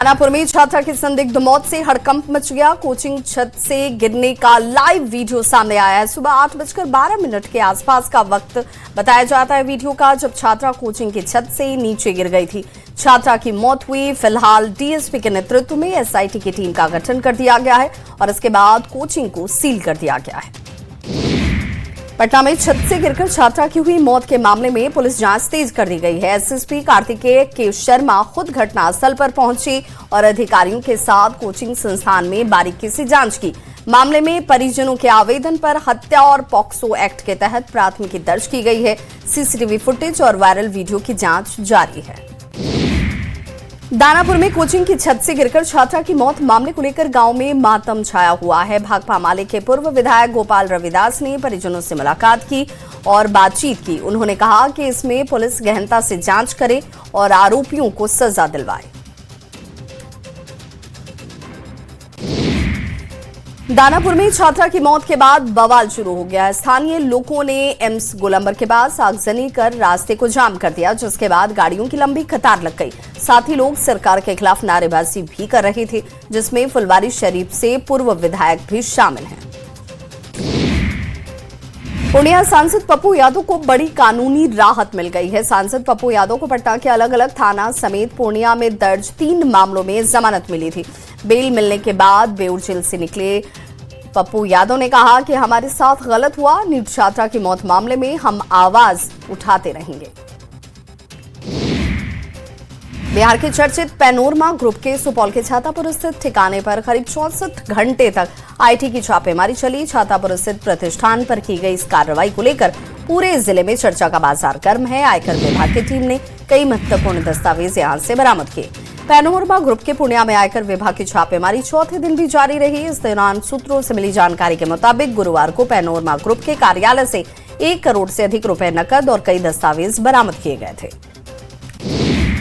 दानापुर में छात्रा की संदिग्ध मौत से हड़कंप मच गया। कोचिंग छत से गिरने का लाइव वीडियो सामने आया है। सुबह 8:12 के आसपास का वक्त बताया जाता है वीडियो का, जब छात्रा कोचिंग की छत से नीचे गिर गई थी। छात्रा की मौत हुई। फिलहाल डीएसपी के नेतृत्व में एसआईटी की टीम का गठन कर दिया गया है और इसके बाद कोचिंग को सील कर दिया गया है। पटना में छत से गिरकर छात्रा की हुई मौत के मामले में पुलिस जांच तेज कर दी गई है। एसएसपी कार्तिकेय के शर्मा खुद घटनास्थल पर पहुंचे और अधिकारियों के साथ कोचिंग संस्थान में बारीकी से जांच की। मामले में परिजनों के आवेदन पर हत्या और पॉक्सो एक्ट के तहत प्राथमिकी दर्ज की गई है। सीसीटीवी फुटेज और वायरल वीडियो की जांच जारी है। दानापुर में कोचिंग की छत से गिरकर छात्रा की मौत मामले को लेकर गांव में मातम छाया हुआ है। भाकपा माले के पूर्व विधायक गोपाल रविदास ने परिजनों से मुलाकात की और बातचीत की। उन्होंने कहा कि इसमें पुलिस गहनता से जांच करे और आरोपियों को सजा दिलवाए। दानापुर में छात्रा की मौत के बाद बवाल शुरू हो गया है। स्थानीय लोगों ने एम्स गोलंबर के पास आगजनी कर रास्ते को जाम कर दिया, जिसके बाद गाड़ियों की लंबी कतार लग गई। साथ ही लोग सरकार के खिलाफ नारेबाजी भी कर रहे थे, जिसमें फुलवारी शरीफ से पूर्व विधायक भी शामिल हैं। पूर्णिया सांसद पप्पू यादव को बड़ी कानूनी राहत मिल गई है। सांसद पप्पू यादव को पटना के अलग अलग थाना समेत पूर्णिया में दर्ज 3 मामलों में जमानत मिली थी। बेल मिलने के बाद बेउर जेल से निकले पप्पू यादव ने कहा कि हमारे साथ गलत हुआ। नीट छात्रा की मौत मामले में हम आवाज उठाते रहेंगे। बिहार के चर्चित पैनोरमा ग्रुप के सुपौल के छातापुर स्थित ठिकाने पर करीब 64 घंटे तक आईटी की छापेमारी चली। छातापुर स्थित प्रतिष्ठान पर की गई इस कार्रवाई को लेकर पूरे जिले में चर्चा का बाजार गर्म है। आयकर विभाग की टीम ने कई महत्वपूर्ण दस्तावेज यहां से बरामद किए। पैनोरमा ग्रुप के पूर्णिया में आयकर विभाग की छापेमारी चौथे दिन भी जारी रही। इस दौरान सूत्रों से मिली जानकारी के मुताबिक गुरुवार को पैनोरमा ग्रुप के कार्यालय से 1 करोड़ से अधिक रुपए नकद और कई दस्तावेज बरामद किए गए थे।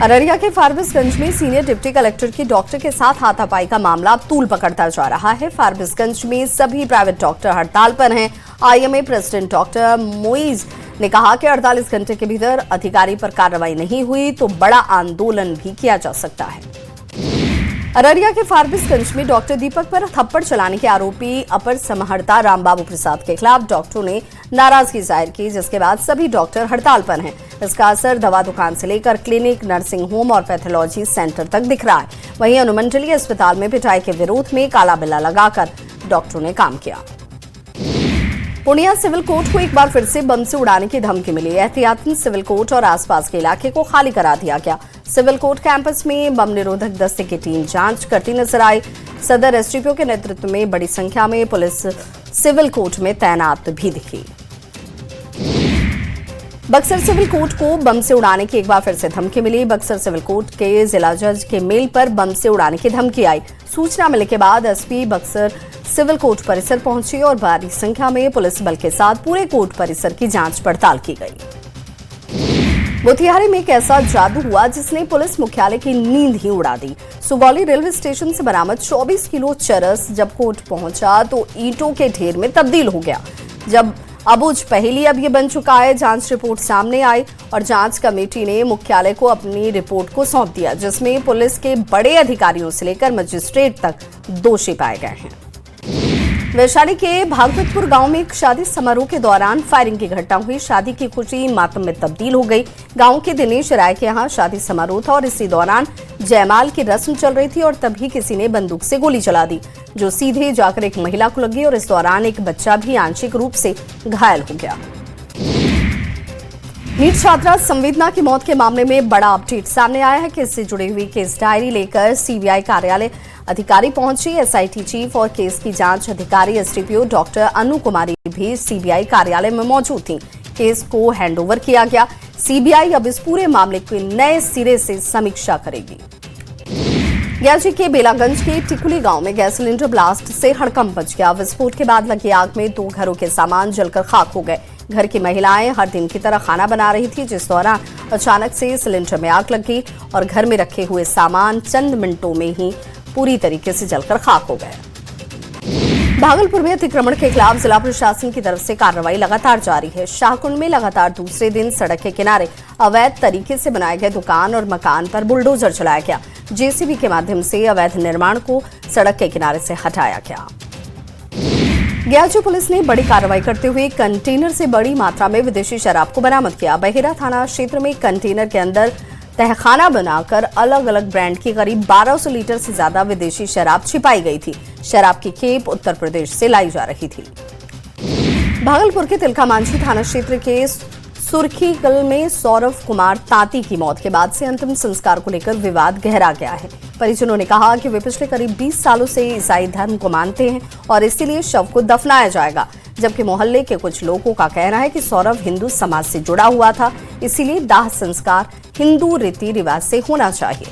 अररिया के फारबिसगंज में सीनियर डिप्टी कलेक्टर की डॉक्टर के साथ हाथापाई का मामला तूल पकड़ता जा रहा है। फारबिसगंज में सभी प्राइवेट डॉक्टर हड़ताल पर हैं। आईएमए प्रेसिडेंट डॉक्टर मोइज ने कहा कि 48 घंटे के भीतर अधिकारी पर कार्रवाई नहीं हुई तो बड़ा आंदोलन भी किया जा सकता है। अररिया के फारबिसगंज में डॉक्टर दीपक पर थप्पड़ चलाने के आरोपी अपर समाहर्ता रामबाबू प्रसाद के खिलाफ डॉक्टरों ने नाराजगी जाहिर की, जिसके बाद सभी डॉक्टर हड़ताल पर हैं। इसका असर दवा दुकान से लेकर क्लिनिक, नर्सिंग होम और पैथोलॉजी सेंटर तक दिख रहा है। वहीं अनुमंडलीय अस्पताल में पिटाई के विरोध में काला बिल्ला लगाकर डॉक्टरों ने काम किया। पूर्णिया सिविल कोर्ट को एक बार फिर से बम से उड़ाने की धमकी मिली। एहतियातन सिविल कोर्ट और आसपास के इलाके को खाली करा दिया गया। सिविल कोर्ट कैंपस में बम निरोधक दस्ते की टीम जांच करती नजर आई। सदर एसडीपीओ के नेतृत्व में बड़ी संख्या में पुलिस सिविल कोर्ट में तैनात भी दिखी। बक्सर सिविल कोर्ट को बम से उड़ाने की एक बार फिर से धमकी मिली। बक्सर सिविल कोर्ट के जिला जज के मेल पर बम से उड़ाने की धमकी आई। सूचना मिलने के बाद एसपी बक्सर सिविल कोर्ट परिसर पहुंची और भारी संख्या में पुलिस बल के साथ पूरे कोर्ट परिसर की जांच पड़ताल की गई। मोतिहारी में एक ऐसा जादू हुआ जिसने पुलिस मुख्यालय की नींद ही उड़ा दी। सुगौली रेलवे स्टेशन से बरामद 24 किलो चरस जब कोर्ट पहुंचा तो ईंटों के ढेर में तब्दील हो गया। जब अबुझ पहेली अब ये बन चुका है। जांच रिपोर्ट सामने आई और जांच कमेटी ने मुख्यालय को अपनी रिपोर्ट को सौंप दिया, जिसमें पुलिस के बड़े अधिकारियों से लेकर मजिस्ट्रेट तक दोषी पाए गए हैं। वैशाली के भागवतपुर गांव में एक शादी समारोह के दौरान फायरिंग की घटना हुई। शादी की खुशी मातम में तब्दील हो गई। गांव के दिनेश राय के यहां शादी समारोह था और इसी दौरान जयमाल की रस्म चल रही थी और तभी किसी ने बंदूक से गोली चला दी, जो सीधे जाकर एक महिला को लगी और इस दौरान एक बच्चा भी आंशिक रूप से घायल हो गया। नीट छात्रा संवेदना की मौत के मामले में बड़ा अपडेट सामने आया है कि इससे जुड़ी हुई केस डायरी लेकर सीबीआई कार्यालय अधिकारी पहुंची। एसआईटी चीफ और केस की जांच अधिकारी एसडीपीओ डॉक्टर अनु कुमारी भी सीबीआई कार्यालय में मौजूद थी। केस को हैंडओवर किया गया। सीबीआई अब इस पूरे मामले की नए सिरे से समीक्षा करेगी। गयाजी के बेलागंज के टिकुली गांव में गैस सिलेंडर ब्लास्ट से हड़कंप मच गया। विस्फोट के बाद लगी आग में 2 घरों के सामान जलकर खाक हो गए। घर की महिलाएं हर दिन की तरह खाना बना रही थी, जिस दौरान अचानक से सिलेंडर में आग लगी और घर में रखे हुए सामान चंद मिनटों में ही पूरी तरीके से जलकर खाक हो गए। भागलपुर में अतिक्रमण के खिलाफ जिला प्रशासन की तरफ से कार्रवाई लगातार जारी है। शाहकुंड में लगातार दूसरे दिन सड़क के किनारे अवैध तरीके से बनाए गए दुकान और मकान पर बुलडोजर चलाया गया। जेसीबी के माध्यम से अवैध निर्माण को सड़क के किनारे से हटाया गया। ग्याजू पुलिस ने बड़ी कार्रवाई करते हुए कंटेनर से बड़ी मात्रा में विदेशी शराब को बरामद किया। बहेरा थाना क्षेत्र में कंटेनर के अंदर तहखाना बनाकर अलग अलग ब्रांड की करीब 1200 लीटर से ज्यादा विदेशी शराब छिपाई गई थी। शराब की खेप उत्तर प्रदेश से लाई जा रही थी। भागलपुर के तिलका मांझी थाना क्षेत्र के सुर्खीकल में सौरभ कुमार तांती की मौत के बाद से अंतिम संस्कार को लेकर विवाद गहरा गया है। परिजनों ने कहा कि वे पिछले करीब 20 सालों से ईसाई धर्म को मानते हैं और इसीलिए शव को दफनाया जाएगा, जबकि मोहल्ले के कुछ लोगों का कहना है कि सौरभ हिंदू समाज से जुड़ा हुआ था, इसीलिए दाह संस्कार हिंदू रीति रिवाज से होना चाहिए।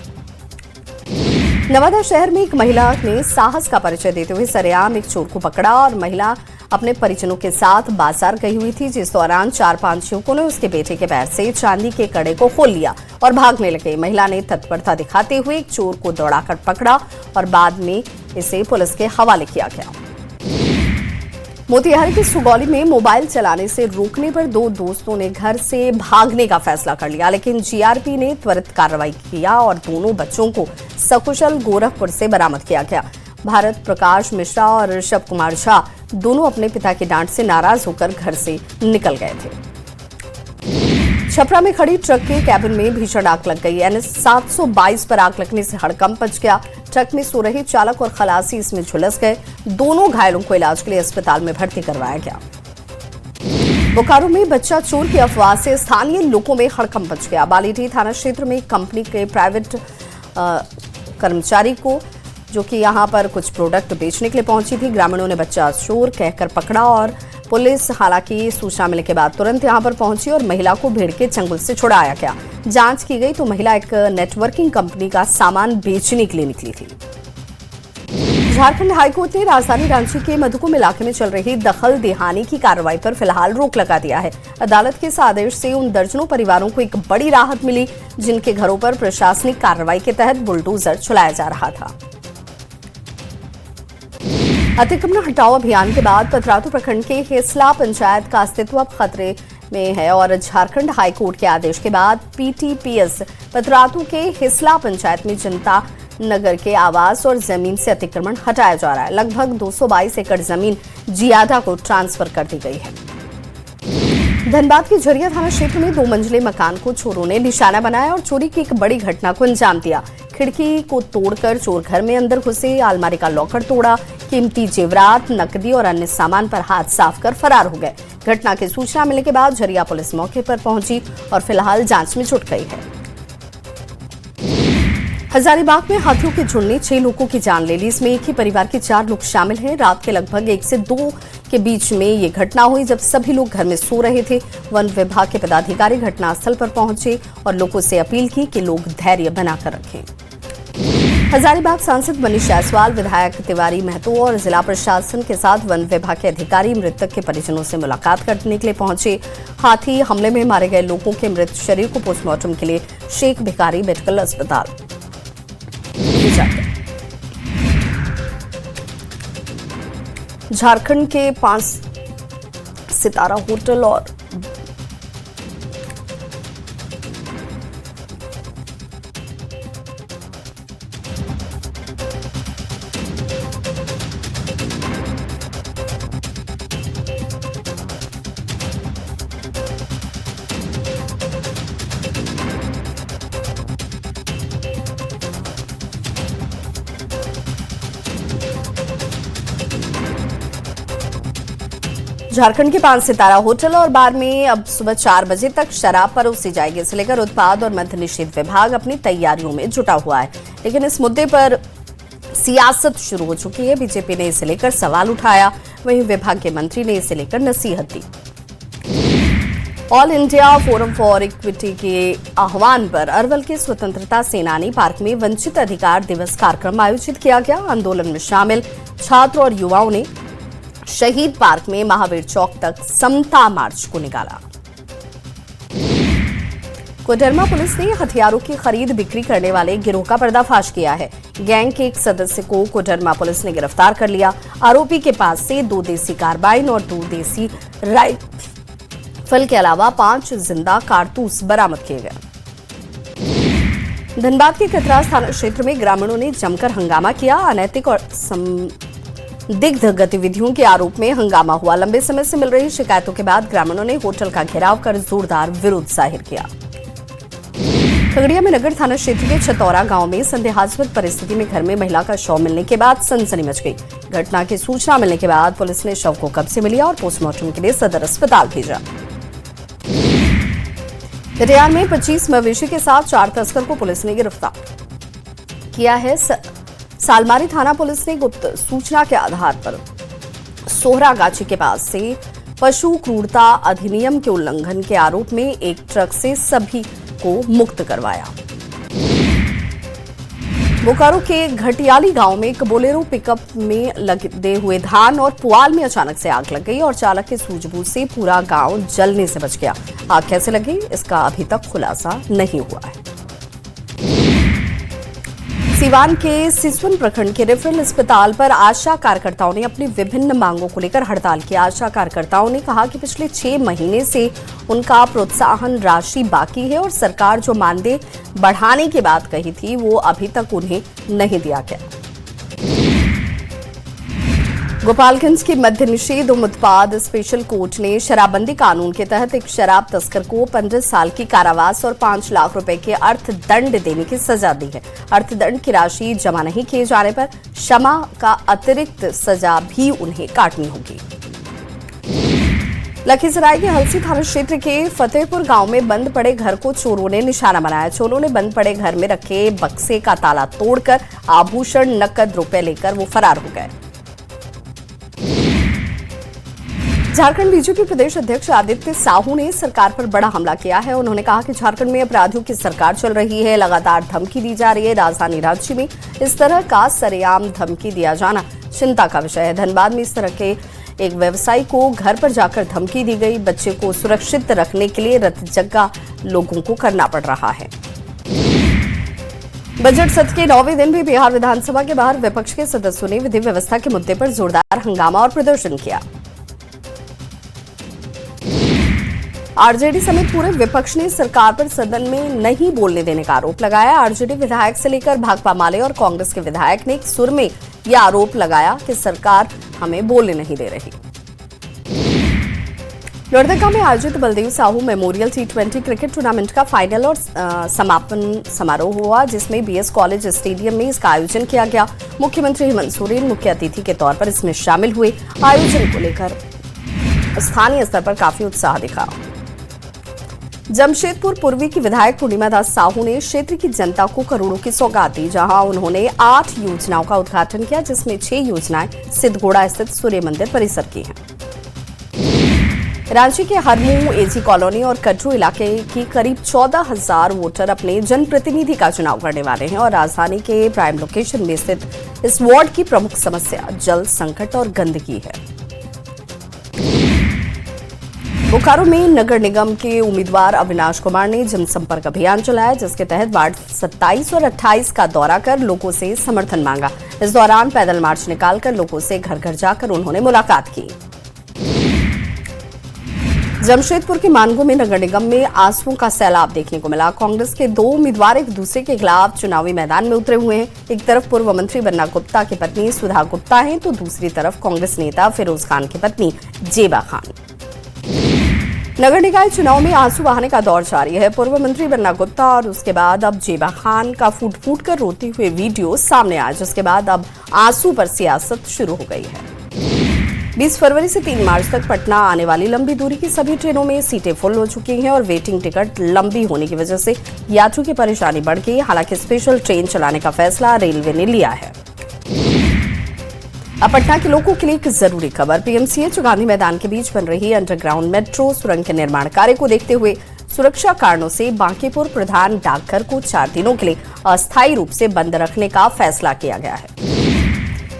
नवादा शहर में एक महिला ने साहस का परिचय देते हुए सरेआम एक चोर को पकड़ा और महिला अपने परिजनों के साथ बाजार गई हुई थी, जिस दौरान 4-5 युवकों ने उसके बेटे के पैर से चांदी के कड़े को खोल लिया और भागने लगे। महिला ने तत्परता दिखाते हुए एक चोर को दौड़ाकर पकड़ा और बाद में इसे पुलिस के हवाले किया गया। मोतिहारी की सुगौली में मोबाइल चलाने से रोकने पर दो दोस्तों ने घर से भागने का फैसला कर लिया, लेकिन जीआरपी ने त्वरित कार्रवाई किया और दोनों बच्चों को सकुशल गोरखपुर से बरामद किया गया। भारत प्रकाश मिश्रा और ऋषभ कुमार झा दोनों अपने पिता की डांट से नाराज होकर घर से निकल गए थे। छपरा में खड़ी ट्रक के कैबिन में भीषण आग लग गई। NH 722 पर आग लगने से हड़कंप मच गया। ट्रक में सो रहे चालक और खलासी इसमें झुलस गए। दोनों घायलों को इलाज के लिए अस्पताल में भर्ती करवाया गया। बोकारो में बच्चा चोर की अफवाह से स्थानीय लोगों में हड़कंप मच गया। बालीडीह थाना क्षेत्र में कंपनी के प्राइवेट कर्मचारी को, जो कि यहां पर कुछ प्रोडक्ट बेचने के लिए पहुंची थी, ग्रामीणों ने बच्चा चोर कहकर पकड़ा और पुलिस हालांकि सूचना मिलने के बाद तुरंत यहां पर पहुंची और महिला को भीड़ के चंगुल से छुड़ाया गया। जांच की गई तो महिला एक नेटवर्किंग कंपनी का सामान बेचने के लिए निकली थी। झारखंड हाईकोर्ट ने राजधानी रांची के मधुकुम इलाके में चल रही दखल देहानी की कार्रवाई पर फिलहाल रोक लगा दिया है। अदालत के इस आदेश से उन दर्जनों परिवारों को एक बड़ी राहत मिली, जिनके घरों पर प्रशासनिक कार्रवाई के तहत बुलडोजर चलाया जा रहा था। अतिक्रमण हटाओ अभियान के बाद पतरातू प्रखंड के हेसला पंचायत का अस्तित्व अब खतरे में है और झारखंड हाईकोर्ट के आदेश के बाद PTPS पतरातू के हेसला पंचायत में जनता नगर के आवास और जमीन से अतिक्रमण हटाया जा रहा है। लगभग 222 एकड़ जमीन जियादा को ट्रांसफर कर दी गई है। धनबाद के झरिया थाना क्षेत्र में 2 मंजिले मकान को चोरों ने निशाना बनाया और चोरी की एक बड़ी घटना को अंजाम दिया। खिड़की को तोड़कर चोर घर में अंदर घुसे, अलमारी का लॉकर तोड़ा, कीमती जेवरात, नकदी और अन्य सामान पर हाथ साफ कर फरार हो गए। घटना की सूचना मिलने के बाद झरिया पुलिस मौके पर पहुंची और फिलहाल जांच में जुट गई है। हजारीबाग में हाथियों के झुंड ने 6 लोगों की जान ले ली। इसमें एक ही परिवार के 4 लोग शामिल हैं। रात के लगभग 1 से 2 के बीच में ये घटना हुई, जब सभी लोग घर में सो रहे थे। वन विभाग के पदाधिकारी घटनास्थल पर पहुंचे और लोगों से अपील की कि लोग धैर्य बनाकर रखें। हजारीबाग सांसद मनीष जायसवाल, विधायक तिवारी महतो और जिला प्रशासन के साथ वन विभाग के अधिकारी मृतक के परिजनों से मुलाकात करने के लिए पहुंचे। हाथी हमले में मारे गए लोगों के मृत शरीर को पोस्टमार्टम के लिए शेख भिखारी मेडिकल अस्पताल भेजा गया। झारखंड के 5 सितारा होटल और झारखंड के 5 सितारा होटल और बार में अब सुबह 4 बजे तक शराब परोसी जाएगी। इसे लेकर उत्पाद और मद्य निषेध विभाग अपनी तैयारियों में जुटा हुआ है, लेकिन इस मुद्दे पर सियासत शुरू हो चुकी है। बीजेपी ने इसे लेकर सवाल उठाया, वहीं विभाग के मंत्री ने इसे लेकर नसीहत दी। All India forum for equity के आह्वान पर अरवल के स्वतंत्रता सेनानी पार्क में वंचित अधिकार दिवस कार्यक्रम आयोजित किया गया। आंदोलन में शामिल छात्र और युवाओं ने शहीद पार्क में महावीर चौक तक समता मार्च को निकाला। कोडरमा पुलिस ने हथियारों की खरीद बिक्री करने वाले गिरोह का पर्दाफाश किया है। गैंग के एक सदस्य को कोडरमा पुलिस ने गिरफ्तार कर लिया। आरोपी के पास से 2 देसी कार्बाइन और 2 देसी राइफल के अलावा 5 जिंदा कारतूस बरामद किए गए। धनबाद के कतरास थाना क्षेत्र में ग्रामीणों ने जमकर हंगामा किया। अनैतिक और संदिग्ध गतिविधियों के आरोप में हंगामा हुआ। लंबे समय से मिल रही शिकायतों के बाद ग्रामीणों ने होटल का घेराव कर जोरदार विरोध जाहिर किया। खगड़िया में नगर थाना क्षेत्र के छतौरा गांव में संदेहास्पद परिस्थिति में घर में महिला का शव मिलने के बाद सनसनी मच गई। घटना की सूचना मिलने के बाद पुलिस ने शव को कब्जे में लिया और पोस्टमार्टम के लिए सदर अस्पताल भेजा। कटिहार में 25 मवेशी के साथ 4 तस्कर को पुलिस ने गिरफ्तार किया है। सालमारी थाना पुलिस ने गुप्त सूचना के आधार पर सोहरा गाची के पास से पशु क्रूरता अधिनियम के उल्लंघन के आरोप में एक ट्रक से सभी को मुक्त करवाया। बोकारो के घटियाली गांव में एक बोलेरो पिकअप में लगे हुए धान और पुआल में अचानक से आग लग गई और चालक के सूझबूझ से पूरा गांव जलने से बच गया। आग कैसे लगी, इसका अभी तक खुलासा नहीं हुआ है। सीवान के सिसवन प्रखंड के रेफरल अस्पताल पर आशा कार्यकर्ताओं ने अपनी विभिन्न मांगों को लेकर हड़ताल की। आशा कार्यकर्ताओं ने कहा कि पिछले 6 महीने से उनका प्रोत्साहन राशि बाकी है और सरकार जो मानदेय बढ़ाने की बात कही थी वो अभी तक उन्हें नहीं दिया गया। गोपालगंज के मद्य निषेध उत्पाद स्पेशल कोर्ट ने शराबबंदी कानून के तहत एक शराब तस्कर को 15 साल की कारावास और 5 लाख रुपए के अर्थदंड देने की सजा दी है। अर्थदंड की राशि जमा नहीं किए जाने पर क्षमा का अतिरिक्त सजा भी उन्हें काटनी होगी। लखीसराय के हलसी थाना क्षेत्र के फतेहपुर गांव में बंद पड़े घर को चोरों ने निशाना बनाया। चोरों ने बंद पड़े घर में रखे बक्से का ताला तोड़कर आभूषण नकद रुपए लेकर वो फरार हो गए। झारखंड बीजेपी प्रदेश अध्यक्ष आदित्य साहू ने सरकार पर बड़ा हमला किया है। उन्होंने कहा कि झारखंड में अपराधियों की सरकार चल रही है, लगातार धमकी दी जा रही है। राजधानी रांची में इस तरह का सरेआम धमकी दिया जाना चिंता का विषय है। धनबाद में इस तरह के एक व्यवसायी को घर पर जाकर धमकी दी गई। बच्चे को सुरक्षित रखने के लिए रतजग्गा लोगों को करना पड़ रहा है। बजट सत्र के 9वें दिन भी बिहार विधानसभा के बाहर विपक्ष के सदस्यों ने विधि व्यवस्था के मुद्दे पर जोरदार हंगामा और प्रदर्शन किया। आरजेडी समेत पूरे विपक्ष ने सरकार पर सदन में नहीं बोलने देने का आरोप लगाया। आरजेडी विधायक से लेकर भाकपा माले और कांग्रेस के विधायक ने एक सुर में यह आरोप लगाया कि सरकार हमें बोलने नहीं दे रही। लोहरदगा में आयोजित Baldev Sahu memorial T20 cricket tournament का फाइनल और समापन समारोह हुआ, जिसमें बीएस कॉलेज स्टेडियम में इसका आयोजन किया गया। मुख्यमंत्री हेमंत सोरेन मुख्य अतिथि के तौर पर इसमें शामिल हुए। आयोजन को लेकर स्थानीय स्तर पर काफी उत्साह दिखा। जमशेदपुर पूर्वी की विधायक पूर्णिमा दास साहू ने क्षेत्र की जनता को करोड़ों की सौगात दी, जहां उन्होंने 8 योजनाओं का उद्घाटन किया, जिसमें 6 योजनाएं सिद्धगोड़ा स्थित सूर्य मंदिर परिसर की हैं। रांची के हरमू, एजी कॉलोनी और कटरू इलाके की करीब 14,000 वोटर अपने जनप्रतिनिधि का चुनाव करने वाले हैं और राजधानी के प्राइम लोकेशन में स्थित इस वार्ड की प्रमुख समस्या जल संकट और गंदगी है। बोकारो में नगर निगम के उम्मीदवार अविनाश कुमार ने जनसंपर्क अभियान चलाया, जिसके तहत वार्ड 27 और 28 का दौरा कर लोगों से समर्थन मांगा। इस दौरान पैदल मार्च निकालकर लोगों से घर घर जाकर उन्होंने मुलाकात की। जमशेदपुर के मानगो में नगर निगम में आंसुओं का सैलाब देखने को मिला। कांग्रेस के 2 उम्मीदवार एक दूसरे के खिलाफ चुनावी मैदान में उतरे हुए हैं। एक तरफ पूर्व मंत्री बन्ना गुप्ता की पत्नी सुधा गुप्ता हैं, तो दूसरी तरफ कांग्रेस नेता फिरोज खान की पत्नी जेबा खान। नगर निकाय चुनाव में आंसू बहाने का दौर जारी है। पूर्व मंत्री बन्ना गुप्ता और उसके बाद अब जेबा खान का फूट फूट कर रोते हुए वीडियो सामने आया, जिसके बाद अब आंसू पर सियासत शुरू हो गई है। 20 फरवरी से 3 मार्च तक पटना आने वाली लंबी दूरी की सभी ट्रेनों में सीटें फुल हो चुकी हैं और वेटिंग टिकट लंबी होने की वजह से यात्रियों की परेशानी बढ़ गई। हालांकि स्पेशल ट्रेन चलाने का फैसला रेलवे ने लिया है। अब पटना के लोगों के लिए एक जरूरी खबर। पीएमसीएच गांधी मैदान के बीच बन रही अंडरग्राउंड मेट्रो सुरंग के निर्माण कार्य को देखते हुए सुरक्षा कारणों से बांकीपुर प्रधान डाकघर को 4 दिनों के लिए अस्थायी रूप से बंद रखने का फैसला किया गया है।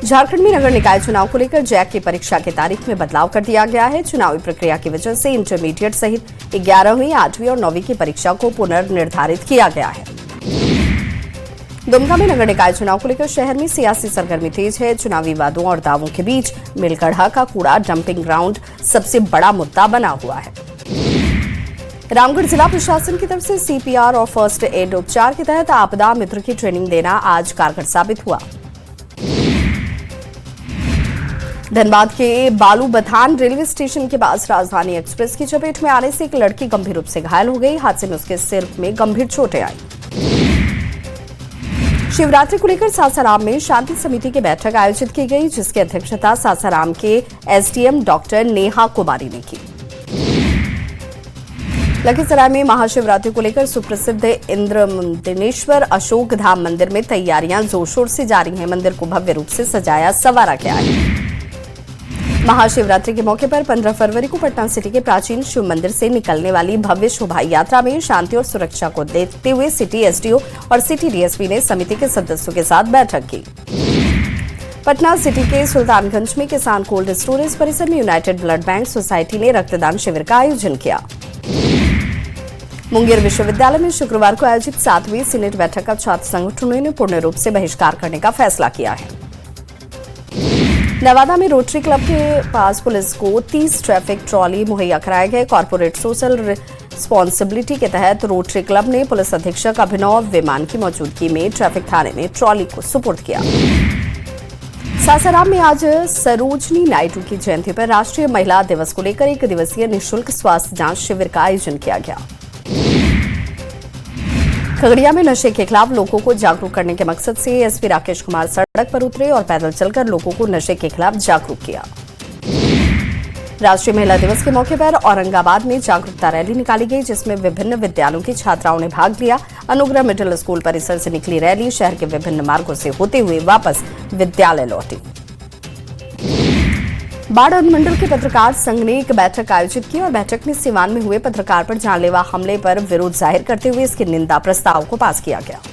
झारखंड में नगर निकाय चुनाव को लेकर जैक की परीक्षा की तारीख में बदलाव कर दिया गया है। चुनावी प्रक्रिया की वजह से इंटरमीडिएट सहित 11वीं, 8वीं और 9वीं की परीक्षा को पुनर्निर्धारित किया गया है। दुमका में नगर निकाय चुनाव को लेकर शहर में सियासी सरगर्मी तेज है। चुनावी वादों और दावों के बीच मिलगढ़ा का कूड़ा डंपिंग ग्राउंड सबसे बड़ा मुद्दा बना हुआ है। रामगढ़ जिला प्रशासन की तरफ से CPR और फर्स्ट एड उपचार के तहत आपदा मित्र की ट्रेनिंग देना आज कारगर साबित हुआ। धनबाद के बालूबथान रेलवे स्टेशन के पास राजधानी एक्सप्रेस की चपेट में आने से एक लड़की गंभीर रूप से घायल हो गई। हादसे में उसके सिर में गंभीर चोटें आई। शिवरात्रि को लेकर सासाराम में शांति समिति की बैठक आयोजित की गई, जिसकी अध्यक्षता सासाराम के SDM डॉक्टर नेहा कुमारी ने की। लखीसराय में महाशिवरात्रि को लेकर सुप्रसिद्ध इंद्रमंदिनेश्वर अशोक धाम मंदिर में तैयारियां जोर शोर से जारी हैं। मंदिर को भव्य रूप से सजाया संवारा गया है। महाशिवरात्रि के मौके पर 15 फरवरी को पटना सिटी के प्राचीन शिव मंदिर से निकलने वाली भव्य शोभा यात्रा में शांति और सुरक्षा को देखते हुए सिटी SDO और सिटी DSP ने समिति के सदस्यों के साथ बैठक की। पटना सिटी के सुल्तानगंज में किसान कोल्ड स्टोरेज परिसर में यूनाइटेड ब्लड बैंक सोसाइटी ने रक्तदान शिविर का आयोजन किया। मुंगेर विश्वविद्यालय में शुक्रवार को आयोजित 7वीं सीनेट बैठक का छात्र संगठनों ने पूर्ण रूप से बहिष्कार करने का फैसला किया है। नवादा में रोटरी क्लब के पास पुलिस को 30 ट्रैफिक ट्रॉली मुहैया कराए गए। कॉर्पोरेट सोशल रिस्पॉन्सिबिलिटी के तहत रोटरी क्लब ने पुलिस अधीक्षक अभिनव विमान की मौजूदगी में ट्रैफिक थाने में ट्रॉली को सुपुर्द किया। सासाराम में आज सरोजनी नायडू की जयंती पर राष्ट्रीय महिला दिवस को लेकर 1 दिवसीय निःशुल्क स्वास्थ्य जांच शिविर का आयोजन किया गया। खगड़िया में नशे के खिलाफ लोगों को जागरूक करने के मकसद से SP राकेश कुमार सड़क पर उतरे और पैदल चलकर लोगों को नशे के खिलाफ जागरूक किया। राष्ट्रीय महिला दिवस के मौके पर औरंगाबाद में जागरूकता रैली निकाली गई, जिसमें विभिन्न विद्यालयों की छात्राओं ने भाग लिया। अनुग्रह मिडिल स्कूल परिसर से निकली रैली शहर के विभिन्न मार्गों से होते हुए वापस विद्यालय लौटी। बाढ़ अनुमंडल के पत्रकार संघ ने एक बैठक आयोजित की और बैठक में सीवान में हुए पत्रकार पर जानलेवा हमले पर विरोध जाहिर करते हुए इसके निंदा प्रस्ताव को पास किया गया।